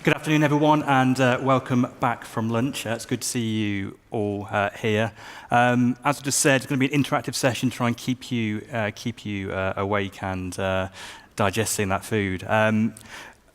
Good afternoon, everyone, and welcome back from lunch. It's good to see you all here. As I just said, it's going to be an interactive session to try and keep you awake and digesting that food.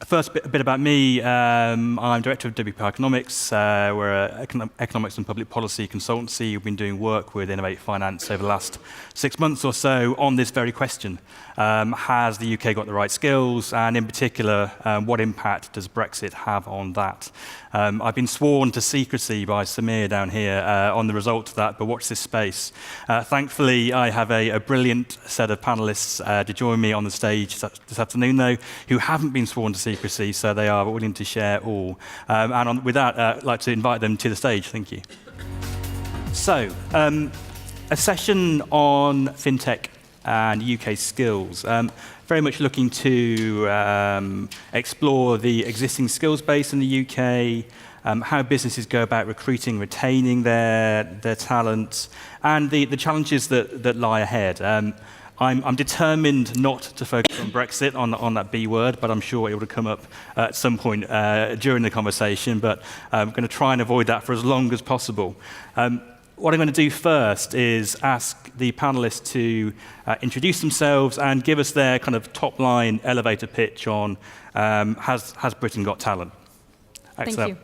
First, a bit about me. I'm Director of WPI Economics. We're an economics and public policy consultancy. We've been doing work with Innovate Finance over the last 6 months or so on this very question. Has the UK got the right skills? And in particular, what impact does Brexit have on that? I've been sworn to secrecy by Sznajer down here on the result of that, but watch this space. Thankfully, I have a brilliant set of panelists to join me on the stage this afternoon, though, who haven't been sworn to secrecy, so they are willing to share all. With that, I'd like to invite them to the stage. Thank you. So, a session on FinTech and UK skills. Very much looking to explore the existing skills base in the UK, how businesses go about recruiting, retaining their talent, and the challenges that lie ahead. I'm determined not to focus on Brexit, on that B word, but I'm sure it will come up at some point during the conversation, but I'm going to try and avoid that for as long as possible. What I'm going to do first is ask the panelists to introduce themselves and give us their kind of top-line elevator pitch on has Britain got talent? Axelle. Thank you.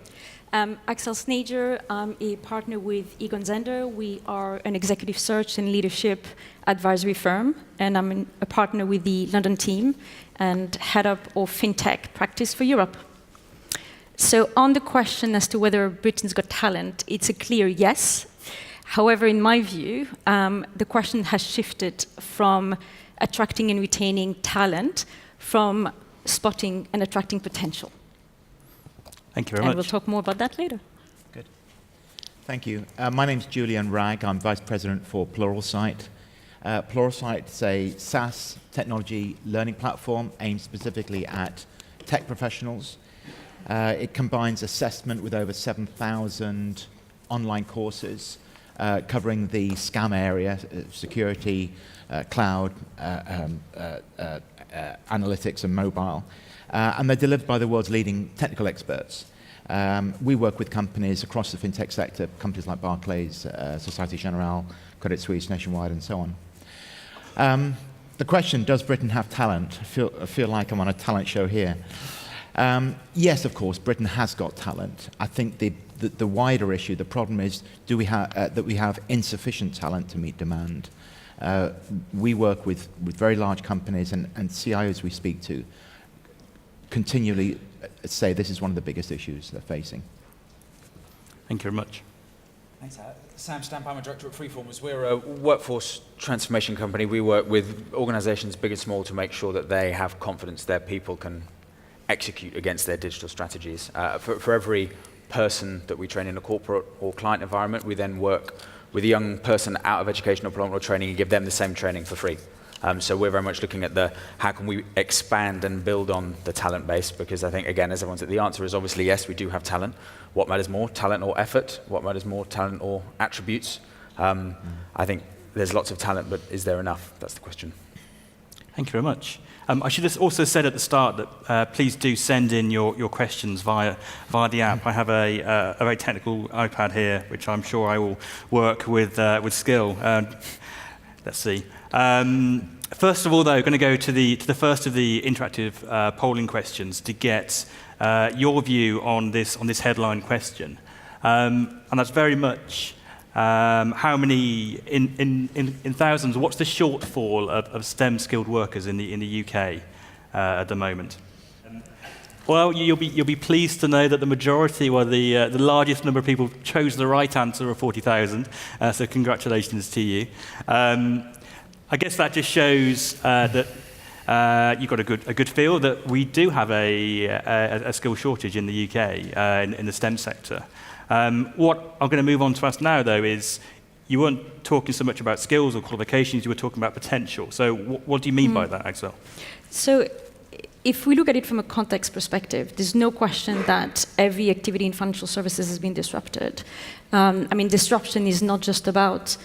Axelle Sznajer. I'm a partner with Egon Zehnder. We are an executive search and leadership advisory firm, and I'm a partner with the London team and head up of FinTech practice for Europe. So on the question as to whether Britain's got talent, it's a clear yes. However, in my view, the question has shifted from attracting and retaining talent from spotting and attracting potential. Thank you very much. And we'll talk more about that later. Good. Thank you. My name's Julian Wragg. I'm Vice President for Pluralsight. Pluralsight is a SaaS technology learning platform aimed specifically at tech professionals. It combines assessment with over 7,000 online courses covering the SCAM area, security, cloud, analytics and mobile. And they're delivered by the world's leading technical experts. We work with companies across the fintech sector, companies like Barclays, Société Générale, Credit Suisse, Nationwide, and so on. The question, does Britain have talent? I feel like I'm on a talent show here. Yes, of course, Britain has got talent. I think the wider issue, the problem is, do we have that we have insufficient talent to meet demand. We work with very large companies, and CIOs we speak to continually say this is one of the biggest issues they're facing. Thank you very much. Thanks, Sam Stamp, I'm a director at Freeformers. We're a workforce transformation company. We work with organizations big and small to make sure that they have confidence their people can execute against their digital strategies. For every person that we train in a corporate or client environment, we then work with a young person out of educational employment or training and give them the same training for free. So we're very much looking at how can we expand and build on the talent base, because I think, again, as everyone said, the answer is obviously yes, we do have talent. What matters more, talent or effort? What matters more, talent or attributes? I think there's lots of talent, but is there enough? That's the question. Thank you very much. I should have also said at the start that please do send in your questions via the app. I have a very technical iPad here, which I'm sure I will work with skill. Let's see. First of all, though, going to go to the first of the interactive polling questions to get your view on this headline question, and that's very much how many in thousands. What's the shortfall of STEM skilled workers in the UK at the moment? Well, you'll be pleased to know that the majority, or the largest number of people, chose the right answer of 40,000. So congratulations to you. I guess that just shows that you've got a good feel that we do have a skill shortage in the UK in the STEM sector. What I'm going to move on to ask now, though, is you weren't talking so much about skills or qualifications, you were talking about potential. So what do you mean by that, Axelle? So if we look at it from a context perspective, there's no question that every activity in financial services has been disrupted. Disruption is not just about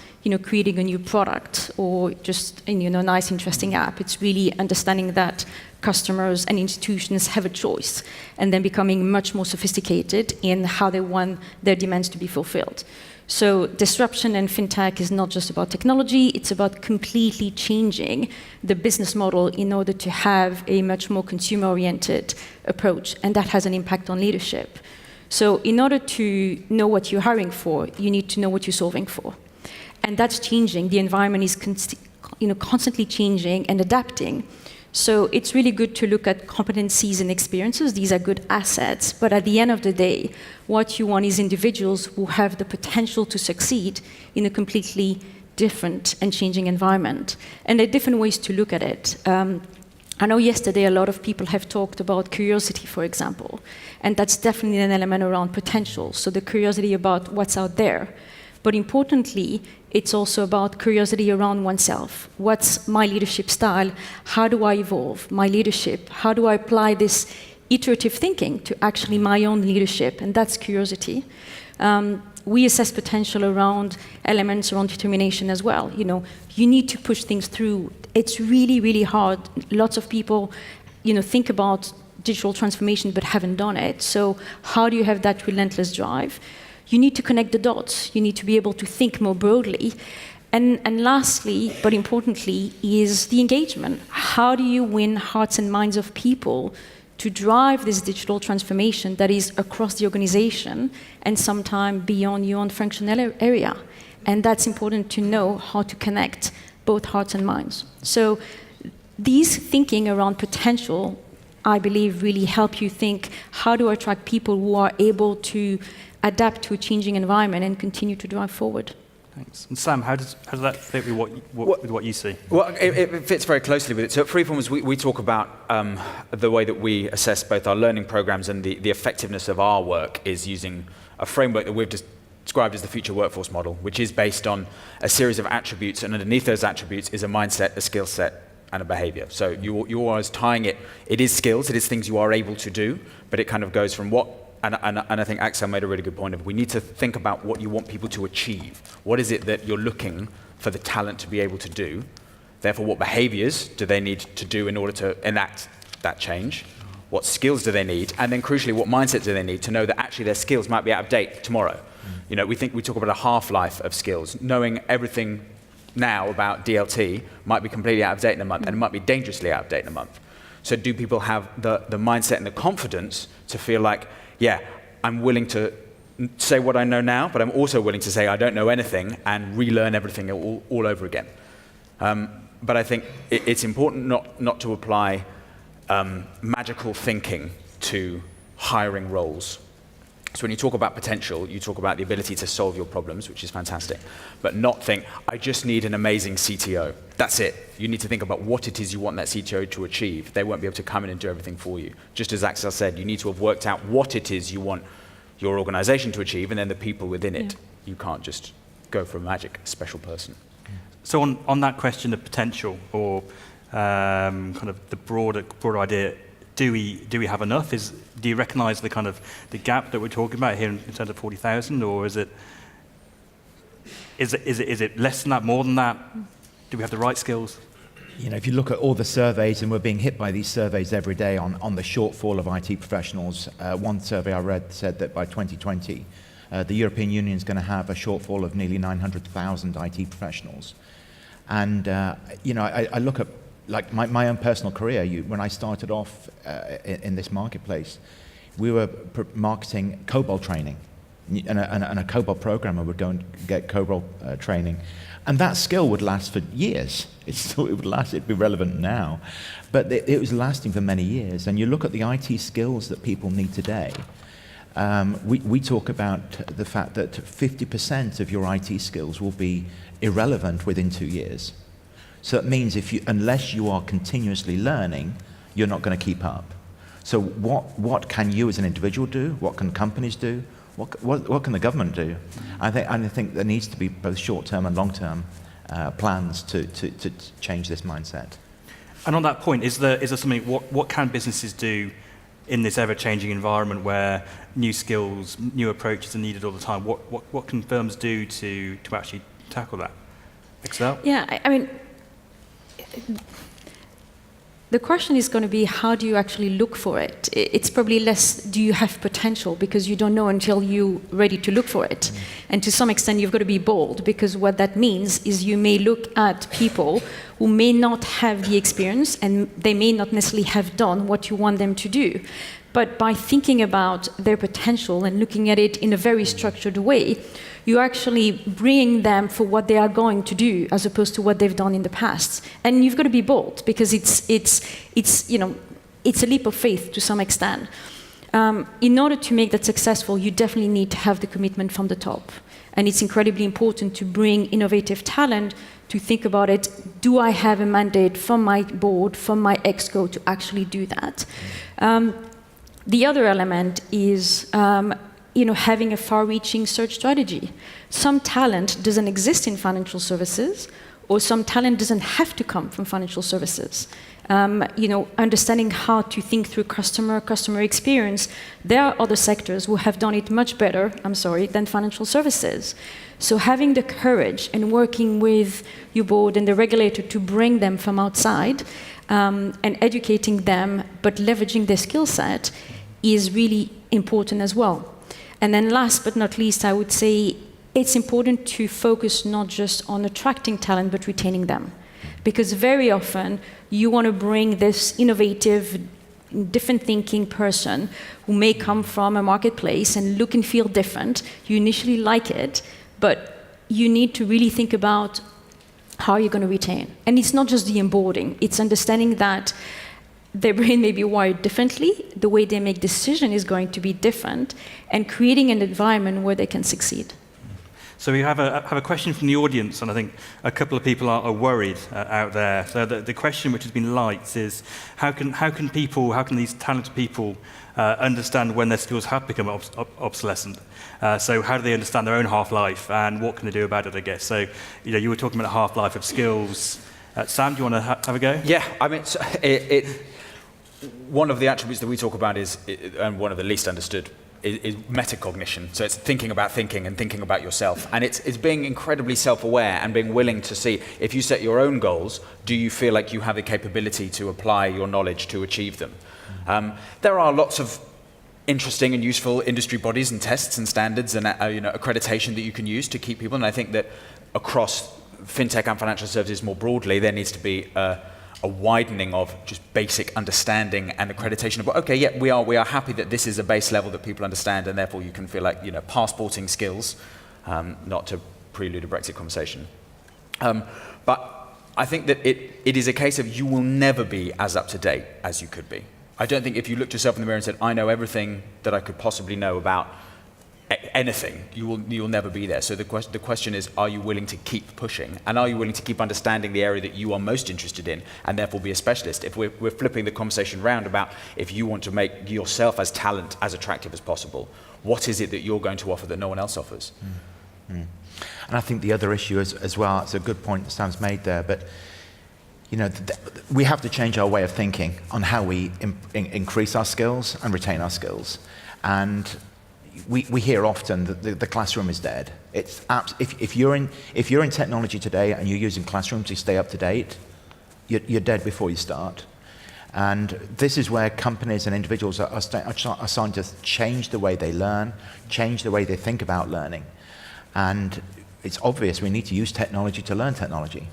creating a new product or just a nice, interesting app. It's really understanding that customers and institutions have a choice and then becoming much more sophisticated in how they want their demands to be fulfilled. So disruption in fintech is not just about technology, it's about completely changing the business model in order to have a much more consumer-oriented approach, and that has an impact on leadership. So in order to know what you're hiring for, you need to know what you're solving for. And that's changing. The environment is constantly changing and adapting. So it's really good to look at competencies and experiences. These are good assets. But at the end of the day, what you want is individuals who have the potential to succeed in a completely different and changing environment. And there are different ways to look at it. I know yesterday a lot of people have talked about curiosity, for example. And that's definitely an element around potential. So the curiosity about what's out there. But importantly, it's also about curiosity around oneself. What's my leadership style? How do I evolve my leadership? How do I apply this iterative thinking to actually my own leadership? And that's curiosity. We assess potential around elements around determination as well. You need to push things through. It's really, really hard. Lots of people, think about digital transformation but haven't done it. So how do you have that relentless drive? You need to connect the dots. You need to be able to think more broadly. And lastly, but importantly, is the engagement. How do you win hearts and minds of people to drive this digital transformation that is across the organization and sometimes beyond your own functional area? And that's important to know how to connect both hearts and minds. So these thinking around potential, I believe, really help you think, how do I attract people who are able to adapt to a changing environment and continue to drive forward? Thanks. And Sam, how does that fit with what you see? Well, it fits very closely with it. So at Freeformers, we talk about the way that we assess both our learning programs and the effectiveness of our work is using a framework that we've described as the future workforce model, which is based on a series of attributes, and underneath those attributes is a mindset, a skill set, and a behavior. So you're always tying it is skills, it is things you are able to do, but it kind of goes from what. And I think Axelle made a really good point of we need to think about what you want people to achieve. What is it that you're looking for the talent to be able to do? Therefore, what behaviors do they need to do in order to enact that change? What skills do they need? And then crucially, what mindset do they need to know that actually their skills might be out of date tomorrow? We talk about a half-life of skills. Knowing everything now about DLT might be completely out of date in a month, and it might be dangerously out of date in a month. So do people have the mindset and the confidence to feel like, yeah, I'm willing to say what I know now, but I'm also willing to say I don't know anything and relearn everything all over again. But I think it's important not to apply magical thinking to hiring roles. So when you talk about potential, you talk about the ability to solve your problems, which is fantastic, but not think, I just need an amazing CTO. That's it. You need to think about what it is you want that CTO to achieve. They won't be able to come in and do everything for you. Just as Axelle said, you need to have worked out what it is you want your organization to achieve, and then the people within it. You can't just go for a magic special person. So on that question of potential, or kind of the broader idea, do we have enough? Do you recognise the gap that we're talking about here in terms of 40,000, or is it less than that, more than that? Do we have the right skills? If you look at all the surveys, and we're being hit by these surveys every day on the shortfall of IT professionals. One survey I read said that by 2020, the European Union is going to have a shortfall of nearly 900,000 IT professionals. And I look at my own personal career. When I started off in this marketplace, we were marketing COBOL training, and a COBOL programmer would go and get COBOL training, and that skill would last for years. It'd be relevant now, but it was lasting for many years. And you look at the IT skills that people need today. We talk about the fact that 50% of your IT skills will be irrelevant within 2 years. So it means unless you are continuously learning, you're not going to keep up. So what can you as an individual do? What can companies do? What can the government do? I think there needs to be both short-term and long-term plans to change this mindset. And on that point, is there something, what can businesses do in this ever-changing environment where new skills, new approaches are needed all the time? What can firms do to actually tackle that? Axelle? Yeah, I mean, the question is going to be, how do you actually look for it? It's probably less, do you have potential? Because you don't know until you're ready to look for it. And to some extent, you've got to be bold, because what that means is you may look at people who may not have the experience, and they may not necessarily have done what you want them to do. But by thinking about their potential and looking at it in a very structured way, you're actually bringing them for what they are going to do, as opposed to what they've done in the past. And you've got to be bold, because it's a leap of faith to some extent. In order to make that successful, you definitely need to have the commitment from the top. And it's incredibly important to bring innovative talent to think about it. Do I have a mandate from my board, from my exco, to actually do that? The other element is having a far-reaching search strategy. Some talent doesn't exist in financial services, or some talent doesn't have to come from financial services. Understanding how to think through customer experience. There are other sectors who have done it much better, than financial services. So having the courage and working with your board and the regulator to bring them from outside and educating them, but leveraging their skill set, is really important as well. And then last but not least, I would say it's important to focus not just on attracting talent, but retaining them. Because very often, you want to bring this innovative, different thinking person who may come from a marketplace and look and feel different. You initially like it, but you need to really think about how you're going to retain. And it's not just the onboarding, it's understanding that their brain may be wired differently, the way they make decisions is going to be different, and creating an environment where they can succeed. So we have a question from the audience, and I think a couple of people are worried out there. So the question which has been light is, how can these talented people understand when their skills have become obsolescent? So how do they understand their own half-life, and what can they do about it, I guess? So you were talking about the half-life of skills. Sam, do you want to have a go? Yeah, I mean, one of the attributes that we talk about is, and one of the least understood, is metacognition. So it's thinking about thinking and thinking about yourself. And it's being incredibly self-aware and being willing to see, if you set your own goals, do you feel like you have the capability to apply your knowledge to achieve them? There are lots of interesting and useful industry bodies and tests and standards and accreditation that you can use to keep people. And I think that across fintech and financial services more broadly, there needs to be a widening of just basic understanding and accreditation of, okay, yeah, we are happy that this is a base level that people understand, and therefore you can feel like, passporting skills, not to prelude a Brexit conversation. But I think that it is a case of you will never be as up to date as you could be. I don't think if you looked yourself in the mirror and said, I know everything that I could possibly know about anything, you'll never be there. So the question is, are you willing to keep pushing? And are you willing to keep understanding the area that you are most interested in, and therefore be a specialist? If we're flipping the conversation round about if you want to make yourself as talent as attractive as possible, what is it that you're going to offer that no one else offers? And I think the other issue as well, it's a good point that Sam's made there, but we have to change our way of thinking on how we increase our skills and retain our skills. And we hear often that the classroom is dead. It's if you're in technology today and you're using classrooms to stay up to date, you're dead before you start. And this is where companies and individuals are starting to change the way they learn, change the way they think about learning. And it's obvious we need to use technology to learn technology.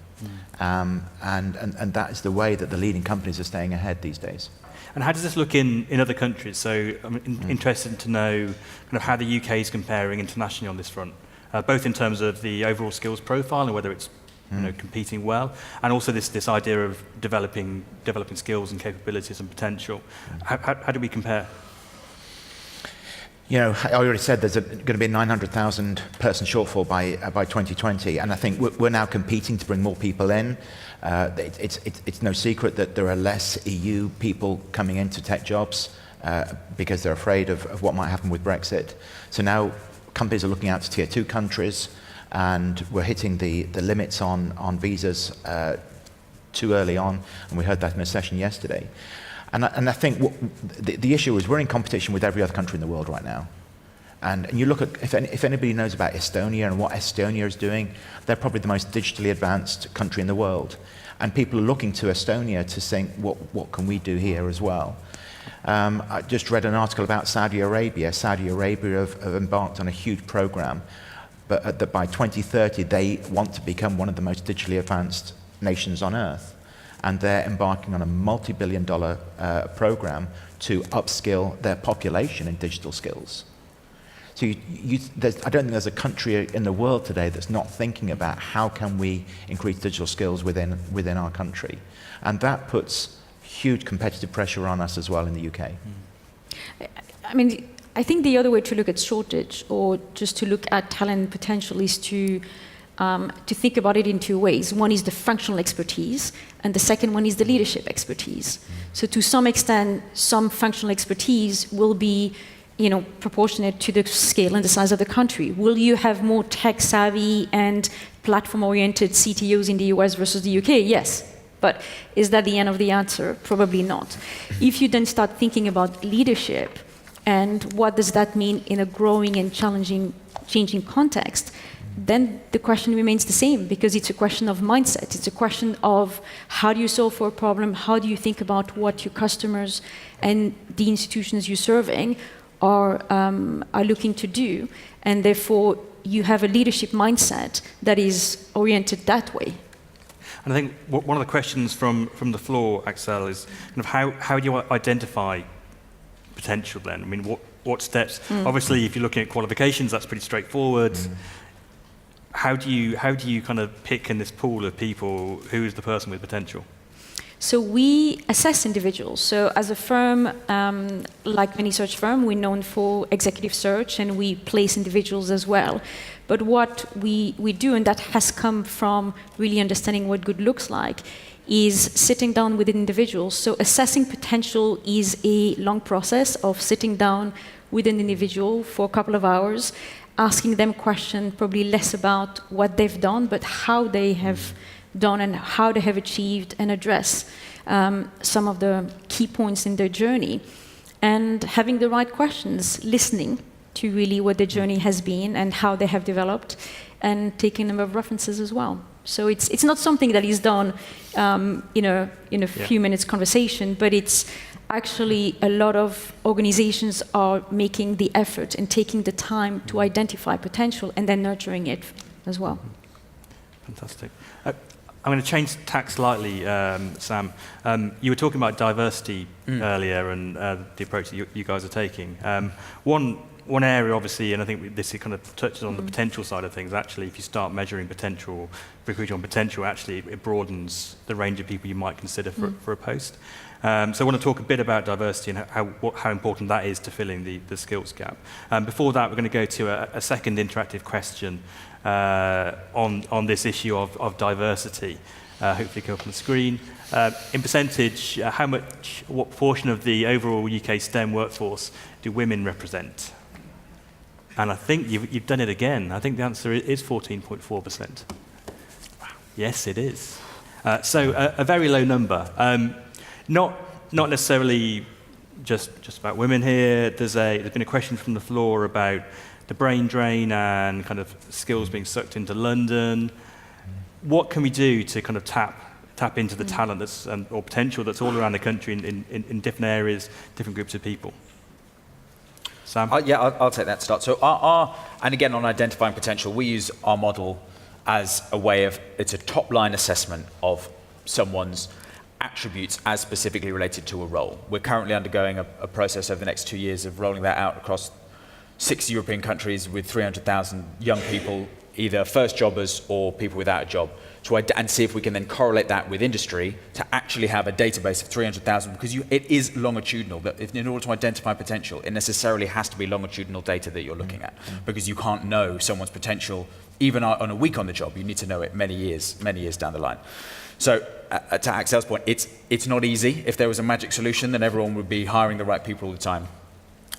And that is the way that the leading companies are staying ahead these days. And how does this look in other countries? So I'm interested to know kind of how the UK is comparing internationally on this front, both in terms of the overall skills profile and whether it's competing well, and also this idea of developing skills and capabilities and potential. How do we compare? I already said there's going to be a 900,000 person shortfall by 2020, and I think we're now competing to bring more people in. It's no secret that there are less EU people coming into tech jobs because they're afraid of what might happen with Brexit. So now companies are looking out to tier 2 countries, and we're hitting the limits on visas too early on, and we heard that in a session yesterday. And I think the issue is we're in competition with every other country in the world right now. And you look at, if anybody knows about Estonia and what Estonia is doing, they're probably the most digitally advanced country in the world. And people are looking to Estonia to think, what can we do here as well? I just read an article about Saudi Arabia. Saudi Arabia have embarked on a huge program, but that by 2030 they want to become one of the most digitally advanced nations on earth. And they're embarking on a multi-billion-dollar program to upskill their population in digital skills. So I don't think there's a country in the world today that's not thinking about how can we increase digital skills within our country. And that puts huge competitive pressure on us as well in the UK. I mean, I think the other way to look at shortage, or just to look at talent potential, is to think about it in two ways. One is the functional expertise, and the second one is the leadership expertise. So to some extent, some functional expertise will be proportionate to the scale and the size of the country. Will you have more tech-savvy and platform-oriented CTOs in the US versus the UK? Yes. But is that the end of the answer? Probably not. If you then start thinking about leadership, and what does that mean in a growing and changing context, then the question remains the same, because it's a question of mindset. It's a question of how do you solve for a problem, how do you think about what your customers and the institutions you're serving are looking to do, and therefore you have a leadership mindset that is oriented that way. And I think one of the questions from the floor, Axelle, is kind of how do you identify potential then? I mean, what steps? Obviously, if you're looking at qualifications, that's pretty straightforward. How do you kind of pick in this pool of people who is the person with potential? So we assess individuals. So as a firm, like many search firms, we're known for executive search, and we place individuals as well. But what we do, and that has come from really understanding what good looks like, is sitting down with individuals. So assessing potential is a long process of sitting down with an individual for a couple of hours, asking them questions, probably less about what they've done, but how they have done and how they have achieved and addressed some of the key points in their journey, and having the right questions, listening to really what their journey has been and how they have developed, and taking a number of references as well. So it's not something that is done in a few minutes conversation, but it's actually a lot of organizations are making the effort and taking the time to identify potential and then nurturing it as well. Fantastic. I'm going to change tack slightly, Sam. You were talking about diversity earlier and the approach that you guys are taking. One area, obviously, and I think this kind of touches on the potential side of things. Actually, if you start measuring potential, recruiting on potential, actually it broadens the range of people you might consider for a post. So I want to talk a bit about diversity and how important that is to filling the skills gap. Before that, we're going to go to a second interactive question on this issue of diversity. Hopefully come up on the screen. In percentage, what portion of the overall UK STEM workforce do women represent? And I think you've done it again. I think the answer is 14.4%. Wow. Yes, it is. So a very low number. Not necessarily just about women here. There's been a question from the floor about the brain drain and kind of skills being sucked into London. What can we do to kind of tap into the talent or potential that's all around the country in different areas, different groups of people? Sam? I'll take that start. So and again, on identifying potential, we use our model as a way of, it's a top-line assessment of someone's attributes as specifically related to a role. We're currently undergoing a process over the next 2 years of rolling that out across 6 European countries with 300,000 young people, either first jobbers or people without a job, and see if we can then correlate that with industry to actually have a database of 300,000, because it is longitudinal. That in order to identify potential, it necessarily has to be longitudinal data that you're looking at, because you can't know someone's potential even on a week on the job. You need to know it many years down the line. So to Axelle's point, it's not easy. If there was a magic solution, then everyone would be hiring the right people all the time.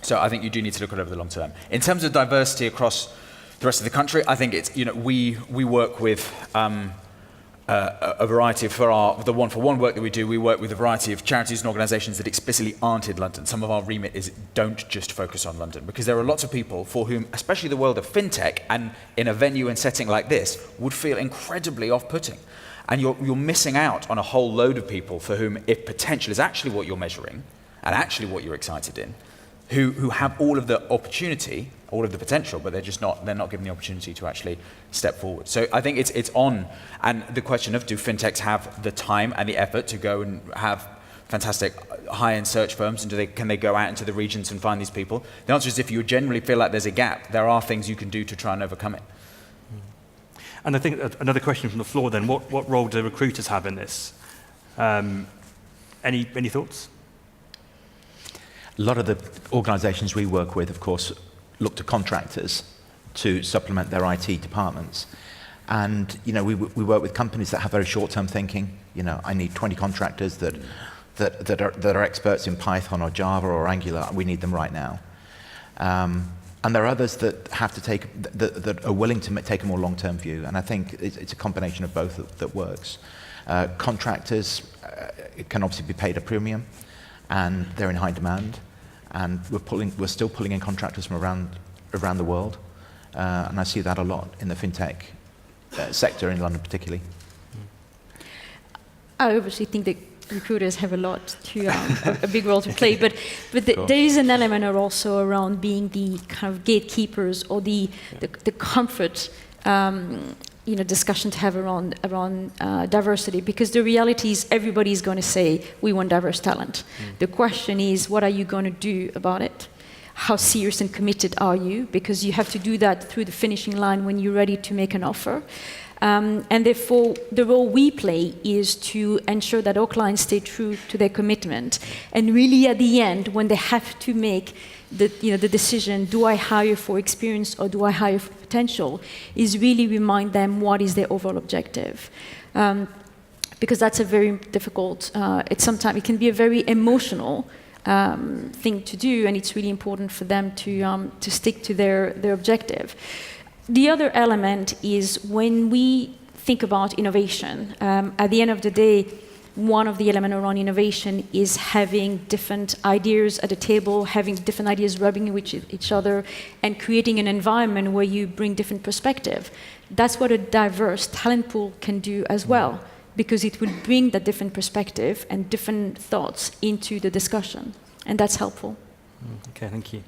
So I think you do need to look at it over the long term. In terms of diversity across the rest of the country, I think it's, we work with a variety of, for the one-for-one work that we do, we work with a variety of charities and organisations that explicitly aren't in London. Some of our remit is don't just focus on London, because there are lots of people for whom, especially the world of fintech, and in a venue and setting like this, would feel incredibly off-putting. And you're missing out on a whole load of people for whom, if potential is actually what you're measuring, and actually what you're excited in, who have all of the opportunity, all of the potential, but they're not given the opportunity to actually step forward. So I think it's on, and the question of, do fintechs have the time and the effort to go and have fantastic high-end search firms, and can they go out into the regions and find these people? The answer is, if you generally feel like there's a gap, there are things you can do to try and overcome it. And I think another question from the floor then, what role do recruiters have in this? Any thoughts? A lot of the organisations we work with, of course, look to contractors to supplement their IT departments. And, you know, we work with companies that have very short-term thinking. You know, I need 20 contractors that are experts in Python or Java or Angular. We need them right now. And there are others that have to that are willing to take a more long-term view. And I think it's a combination of both that works. Contractors can obviously be paid a premium, and they're in high demand. And we're still pulling in contractors from around the world, and I see that a lot in the fintech sector in London, particularly. I obviously think that recruiters have a big role to play, but there is an element also around being the kind of gatekeepers, or the comfort discussion to have around diversity, because the reality is everybody's going to say we want diverse talent. The question is, what are you going to do about it? How serious and committed are you? Because you have to do that through the finishing line when you're ready to make an offer. And therefore, the role we play is to ensure that our clients stay true to their commitment. And really, at the end, when they have to make the decision, do I hire for experience or do I hire for potential, is really remind them what is their overall objective. Because that's a very difficult, it can be a very emotional thing to do, and it's really important for them to stick to their objective. The other element is when we think about innovation, at the end of the day, one of the elements around innovation is having different ideas at the table, having different ideas rubbing with each other, and creating an environment where you bring different perspective. That's what a diverse talent pool can do as well, because it will bring that different perspective and different thoughts into the discussion, and that's helpful. Okay, thank you.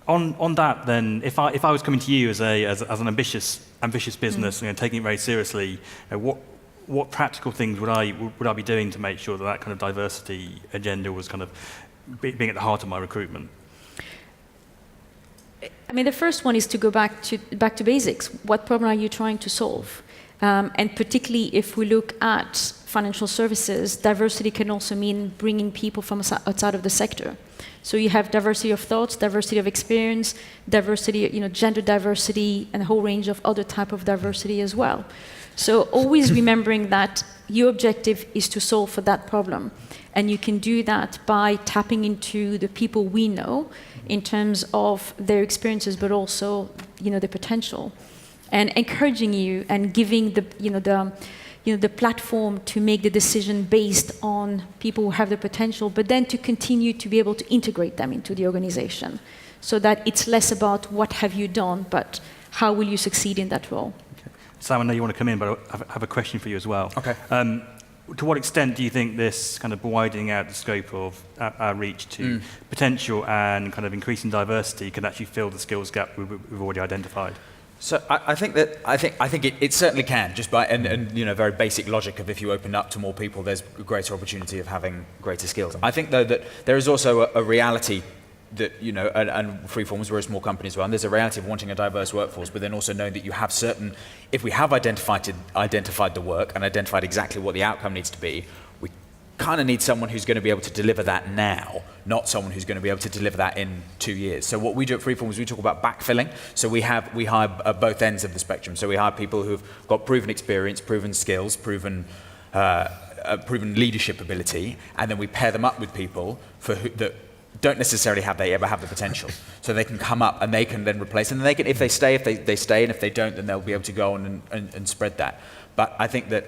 On that, then, if I was coming to you as an ambitious business, taking it very seriously, what practical things would I be doing to make sure that kind of diversity agenda was kind of being at the heart of my recruitment? I mean, the first one is to go back to basics. What problem are you trying to solve? And particularly if we look at financial services, diversity can also mean bringing people from outside of the sector. So you have diversity of thoughts, diversity of experience, diversity, gender diversity, and a whole range of other type of diversity as well. So always remembering that your objective is to solve for that problem. And you can do that by tapping into the people we know in terms of their experiences, but also, the potential. And encouraging you and giving the platform to make the decision based on people who have the potential, but then to continue to be able to integrate them into the organization, so that it's less about what have you done, but how will you succeed in that role. Okay. Sam, I know you want to come in, but I have a question for you as well. Okay. To what extent do you think this kind of widening out the scope of our reach to potential and kind of increasing diversity can actually fill the skills gap we've already identified? So I think it certainly can, just by and very basic logic of if you open up to more people, there's a greater opportunity of having greater skills. I think though that there is also a reality that and Freeformers, we're a small company as well, and there's a reality of wanting a diverse workforce, but then also knowing that you have certain, if we have identified the work and identified exactly what the outcome needs to be, we kind of need someone who's going to be able to deliver that now, not someone who's going to be able to deliver that in 2 years. So what we do at Freeformers, we talk about backfilling. So we hire at both ends of the spectrum. So we hire people who've got proven experience, proven skills, proven leadership ability, and then we pair them up with people don't necessarily ever have the potential. So they can come up and they can then replace, and they can, if they stay, they stay, and if they don't, then they'll be able to go on and spread that. But I think that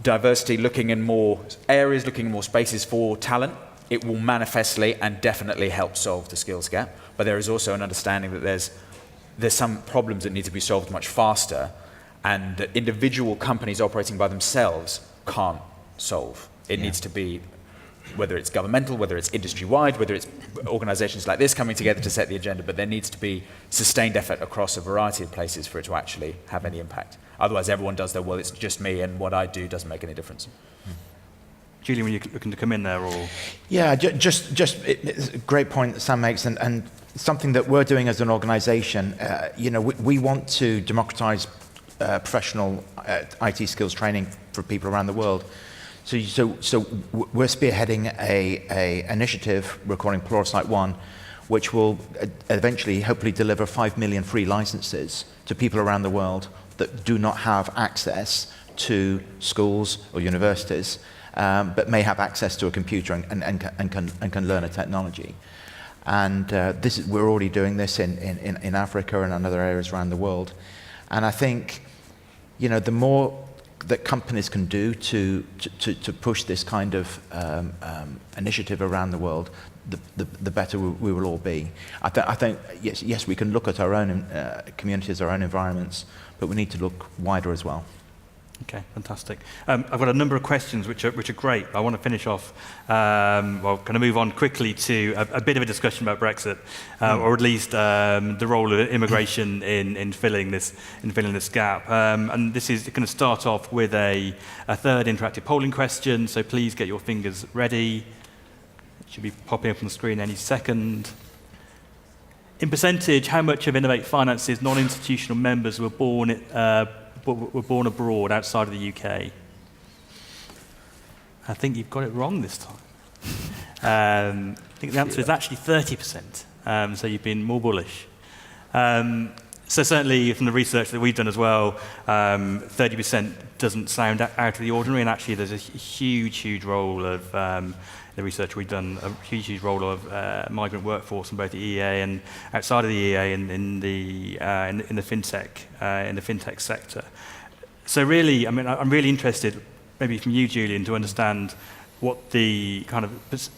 diversity, looking in more areas, looking in more spaces for talent, it will manifestly and definitely help solve the skills gap. But there is also an understanding that there's some problems that need to be solved much faster, and that individual companies operating by themselves can't solve. It needs to be, whether it's governmental, whether it's industry-wide, whether it's organizations like this coming together to set the agenda, but there needs to be sustained effort across a variety of places for it to actually have any impact. Otherwise, everyone does their, well, it's just me, and what I do doesn't make any difference. Julian, were you looking to come in there, or? Yeah, it's a great point that Sam makes, and something that we're doing as an organization. We want to democratize professional IT skills training for people around the world. So we're spearheading a initiative we're calling Pluralsight 1, which will eventually hopefully deliver 5 million free licenses to people around the world that do not have access to schools or universities, but may have access to a computer and can learn a technology. And we're already doing this in Africa and in other areas around the world. And I think, the more that companies can do to push this kind of initiative around the world, the better we will all be. I think yes, we can look at our own communities, our own environments, but we need to look wider as well. Okay, fantastic. I've got a number of questions which are great. I want to finish off, kind of move on quickly to a bit of a discussion about Brexit, or at least the role of immigration in filling this gap. And this is going to start off with a third interactive polling question. So please get your fingers ready. It should be popping up on the screen any second. In percentage, how much of Innovate Finance's non-institutional members were born abroad outside of the UK? I think you've got it wrong this time. I think the answer is actually 30%, so you've been more bullish. So certainly from the research that we've done as well, 30% doesn't sound out of the ordinary, and actually there's a huge role of the research we've done, a huge role of migrant workforce in both the EEA and outside of the EEA in the fintech sector. So really, I mean, I'm really interested, maybe from you, Julian, to understand what the kind of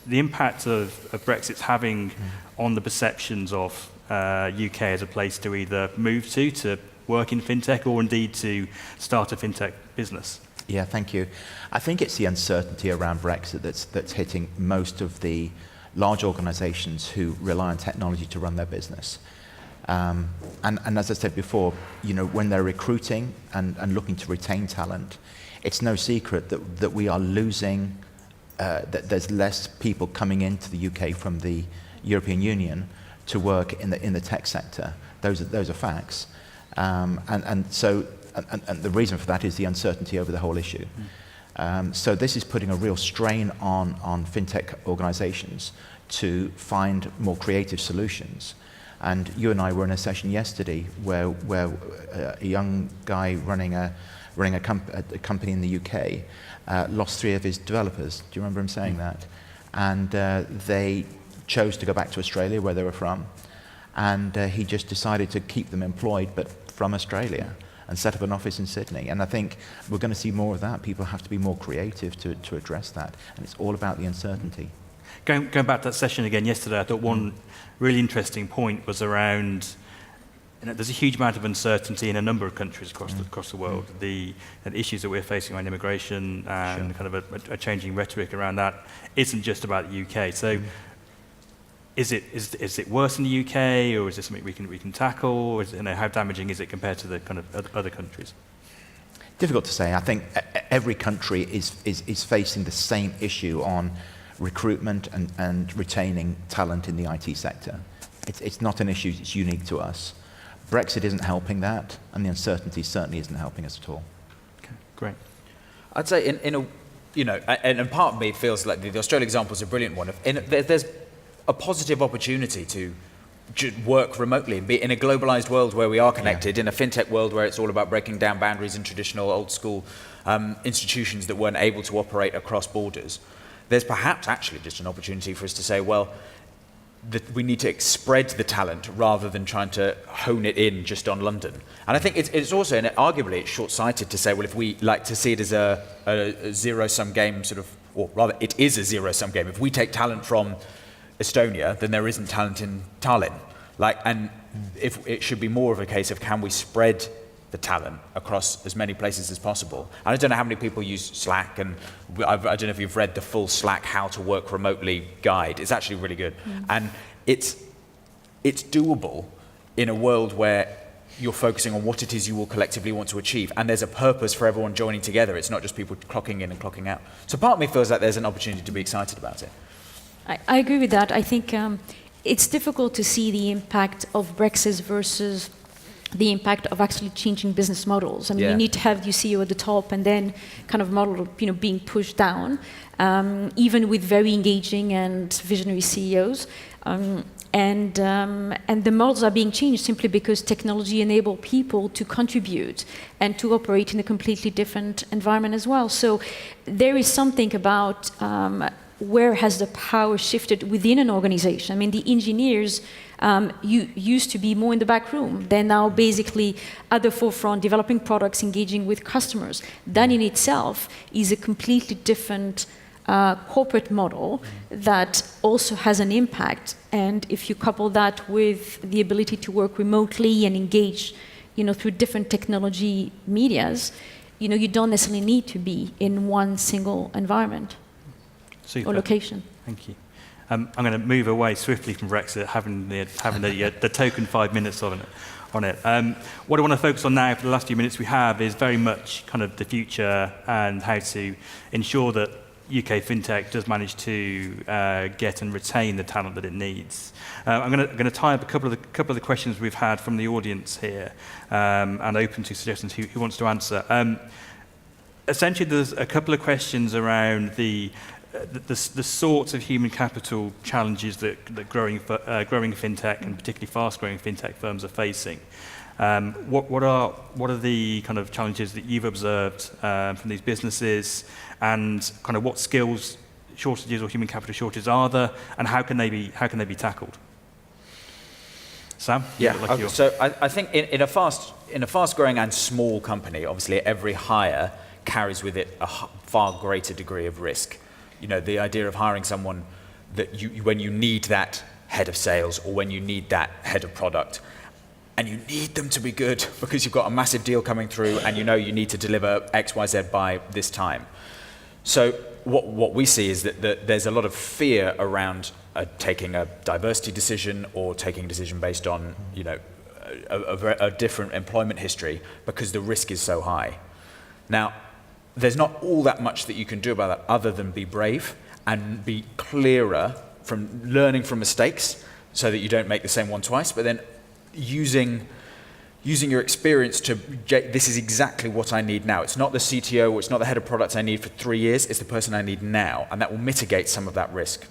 the impact of Brexit's having on the perceptions of UK as a place to either move to work in fintech, or indeed to start a fintech business. Yeah, thank you. I think it's the uncertainty around Brexit that's hitting most of the large organizations who rely on technology to run their business. And as I said before, when they're recruiting and looking to retain talent, it's no secret that we are losing, that there's less people coming into the UK from the European Union to work in the tech sector. Those are facts. And the reason for that is the uncertainty over the whole issue. So this is putting a real strain on fintech organizations to find more creative solutions. And you and I were in a session yesterday where a young guy running a company in the UK lost 3 of his developers. Do you remember him saying that? And they chose to go back to Australia, where they were from, and he just decided to keep them employed, but from Australia, and set up an office in Sydney. And I think we're going to see more of that. People have to be more creative to address that, and it's all about the uncertainty. Going back to that session again yesterday, I thought one really interesting point was around, there's a huge amount of uncertainty in a number of countries across the world. The issues that we're facing around immigration and kind of a changing rhetoric around that isn't just about the UK. So is it worse in the UK, or is this something we can tackle? Or is how damaging is it compared to the kind of other countries? Difficult to say. I think every country is facing the same issue on recruitment and retaining talent in the IT sector. It's not an issue that's unique to us. Brexit isn't helping that, and the uncertainty certainly isn't helping us at all. Okay, great. I'd say and part of me feels like the Australia example is a brilliant one. There's a positive opportunity to work remotely and be in a globalized world where we are connected, in a fintech world where it's all about breaking down boundaries in traditional old school institutions that weren't able to operate across borders. there's perhaps actually just an opportunity for us to say, well, we need to spread the talent rather than trying to hone it in just on London. And I think it's also, and arguably, it's short-sighted to say, well, if we like to see it as a zero-sum game sort of, or rather, it is a zero-sum game. If we take talent from Estonia, then there isn't talent in Tallinn. And if it should be more of a case of can we spread the talent across as many places as possible. And I don't know how many people use Slack, and I don't know if you've read the full Slack How to Work Remotely guide. It's actually really good. And it's doable in a world where you're focusing on what it is you will collectively want to achieve, and there's a purpose for everyone joining together. It's not just people clocking in and clocking out. So part of me feels like there's an opportunity to be excited about it. I agree with that. I think it's difficult to see the impact of Brexit versus the impact of actually changing business models. I mean, you need to have the CEO at the top and then kind of model, being pushed down, even with very engaging and visionary CEOs. And the models are being changed simply because technology enables people to contribute and to operate in a completely different environment as well. So there is something about where has the power shifted within an organization. I mean, the engineers used to be more in the back room. They're now basically at the forefront, developing products, engaging with customers. That in itself is a completely different corporate model that also has an impact. And if you couple that with the ability to work remotely and engage, through different technology medias, you don't necessarily need to be in one single environment. Super. Or location. Thank you. I'm going to move away swiftly from Brexit, having the token 5 minutes on it. What I want to focus on now for the last few minutes we have is very much kind of the future and how to ensure that UK FinTech does manage to get and retain the talent that it needs. I'm going to tie up a couple of the questions we've had from the audience here, and open to suggestions who wants to answer. Essentially, there's a couple of questions around the sorts of human capital challenges that growing fintech and particularly fast-growing fintech firms are facing. What are the kind of challenges that you've observed from these businesses, and kind of what skills shortages or human capital shortages are there, and how can they be tackled? Sam? Yeah. So I think in a fast-growing and small company, obviously every hire carries with it a far greater degree of risk. The idea of hiring someone that when you need that head of sales or when you need that head of product, and you need them to be good because you've got a massive deal coming through and you need to deliver X, Y, Z by this time. So what we see is that there's a lot of fear around taking a diversity decision or taking a decision based on a different employment history because the risk is so high. Now, there's not all that much that you can do about that other than be brave and be clearer from learning from mistakes so that you don't make the same one twice, but then using your experience to, this is exactly what I need now. It's not the CTO or it's not the head of product I need for 3 years, it's the person I need now, and that will mitigate some of that risk.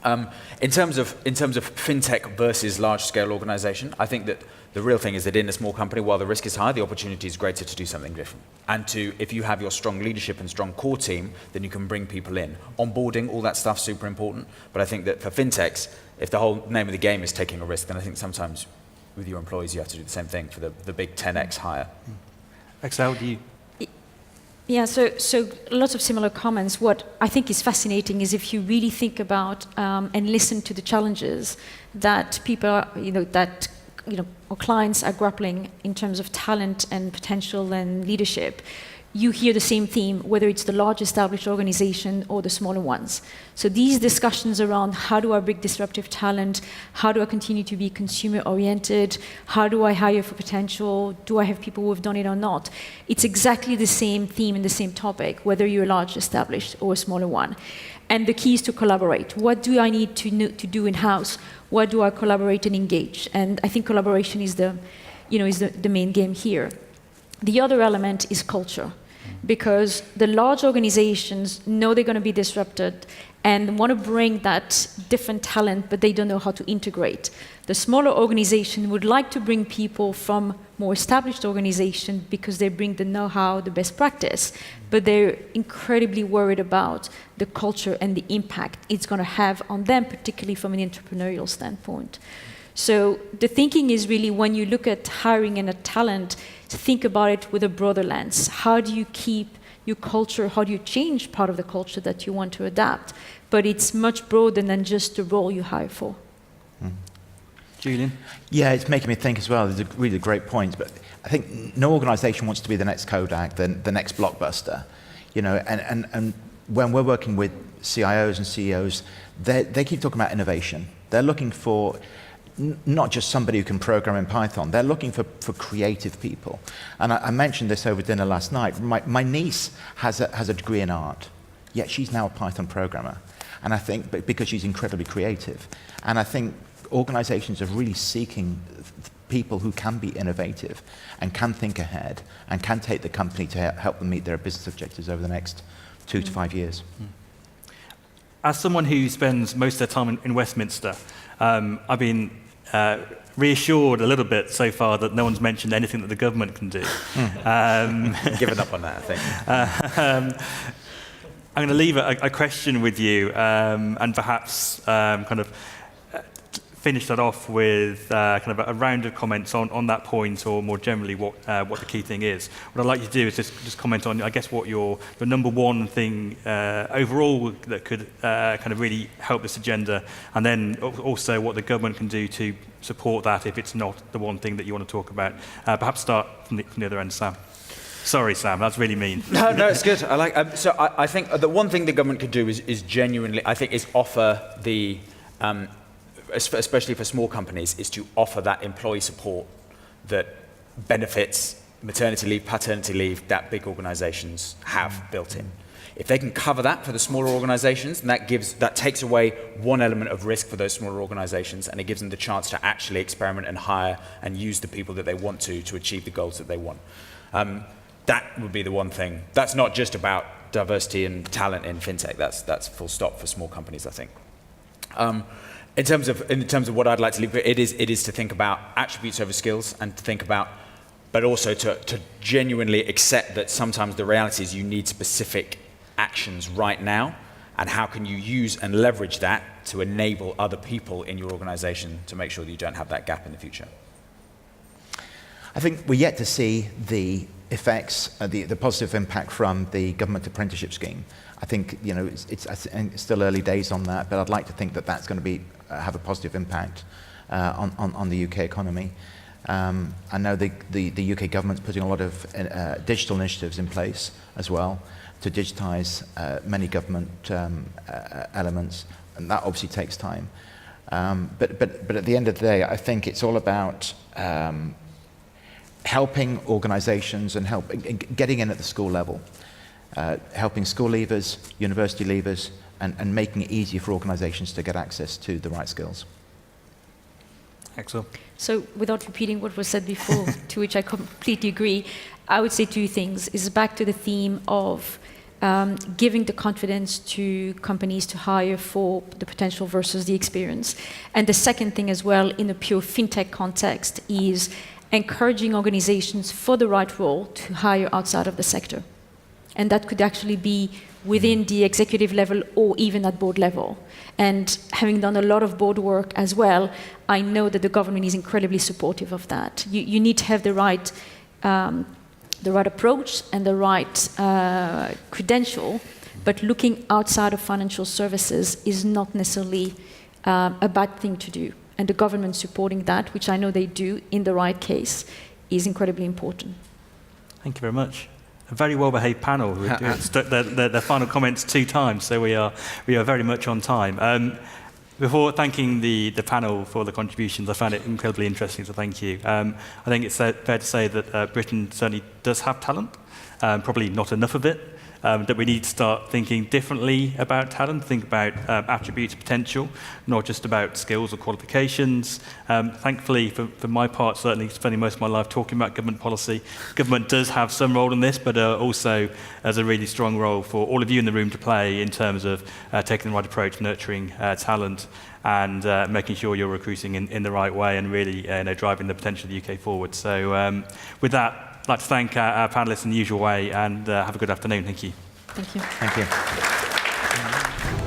In terms of fintech versus large-scale organization, I think that the real thing is that in a small company, while the risk is high, the opportunity is greater to do something different. And if you have your strong leadership and strong core team, then you can bring people in. Onboarding, all that stuff, super important. But I think that for fintechs, if the whole name of the game is taking a risk, then I think sometimes with your employees, you have to do the same thing for the big 10x hire. Axelle, do you? Yeah, so lots of similar comments. What I think is fascinating is if you really think about and listen to the challenges that people are, our clients are grappling in terms of talent and potential and leadership, you hear the same theme, whether it's the large established organization or the smaller ones. So these discussions around how do I bring disruptive talent, how do I continue to be consumer oriented, how do I hire for potential, do I have people who have done it or not? It's exactly the same theme and the same topic, whether you're a large established or a smaller one. And the key is to collaborate. What do I need to do in-house? What do I collaborate and engage? And I think collaboration is the main game here. The other element is culture. because the large organizations know they're going to be disrupted and want to bring that different talent, but they don't know how to integrate. The smaller organization would like to bring people from more established organizations because they bring the know-how, the best practice, but they're incredibly worried about the culture and the impact it's going to have on them, particularly from an entrepreneurial standpoint. So the thinking is really, when you look at hiring and at talent, think about it with a broader lens. How do you keep your culture, how do you change part of the culture that you want to adapt? But it's much broader than just the role you hire for. Julian? Yeah, it's making me think as well. These are really great points, but I think no organization wants to be the next Kodak, the next Blockbuster. You know, and when we're working with CIOs and CEOs, they keep talking about innovation. They're looking for not just somebody who can program in Python. They're looking for creative people. And I mentioned this over dinner last night. My niece has a degree in art, yet she's now a Python programmer. And I think, because she's incredibly creative. And I think organizations are really seeking people who can be innovative and can think ahead and can take the company to help them meet their business objectives over the next 2 to 5 years. As someone who spends most of their time in Westminster, I've been reassured a little bit so far that no one's mentioned anything that the government can do. Given up on that, I think. I'm going to leave a question with you, and perhaps kind of finish that off with kind of a round of comments on that point, or more generally what the key thing is. What I'd like you to do is just comment on, I guess, what your number one thing overall that could kind of really help this agenda, and then also what the government can do to support that if it's not the one thing that you want to talk about. Perhaps start from the other end, Sam. Sorry, Sam, that's really mean. No, it's good. I like. So I think the one thing the government could do is genuinely, I think, is offer the, especially for small companies, is to offer that employee support that benefits maternity leave, paternity leave that big organisations have built in. If they can cover that for the smaller organisations, then that takes away one element of risk for those smaller organisations, and it gives them the chance to actually experiment and hire and use the people that they want to achieve the goals that they want. That would be the one thing. That's not just about diversity and talent in fintech. That's full stop for small companies, I think. In terms of what I'd like to leave, it is to think about attributes over skills, and to think about, but also to genuinely accept that sometimes the reality is you need specific actions right now, and how can you use and leverage that to enable other people in your organization to make sure that you don't have that gap in the future. I think we're yet to see the effects, the positive impact from the government apprenticeship scheme. I think, you know, it's still early days on that, but I'd like to think that that's going to have a positive impact on the UK economy. I know the UK government's putting a lot of digital initiatives in place as well to digitize many government elements, and that obviously takes time. But at the end of the day, I think it's all about helping organizations and getting in at the school level, helping school leavers, university leavers, and making it easier for organizations to get access to the right skills. Axelle? So without repeating what was said before, to which I completely agree, I would say two things. It's back to the theme of giving the confidence to companies to hire for the potential versus the experience. And the second thing as well, in a pure fintech context, is encouraging organizations for the right role to hire outside of the sector. And that could actually be within the executive level or even at board level. And having done a lot of board work as well, I know that the government is incredibly supportive of that. You need to have the right approach and the right credential, but looking outside of financial services is not necessarily a bad thing to do. And the government supporting that, which I know they do in the right case, is incredibly important. Thank you very much. A very well-behaved panel. We stuck their final comments 2 times, so we are very much on time. Before thanking the panel for the contributions, I found it incredibly interesting, so thank you. I think it's fair to say that Britain certainly does have talent, probably not enough of it. that we need to start thinking differently about talent, think about attributes, potential, not just about skills or qualifications. Thankfully, for my part, certainly spending most of my life talking about government policy, government does have some role in this, but also has a really strong role for all of you in the room to play in terms of taking the right approach, nurturing talent, and making sure you're recruiting in the right way and really driving the potential of the UK forward. So with that, I'd like to thank our panelists in the usual way, and have a good afternoon. Thank you. Thank you. Thank you.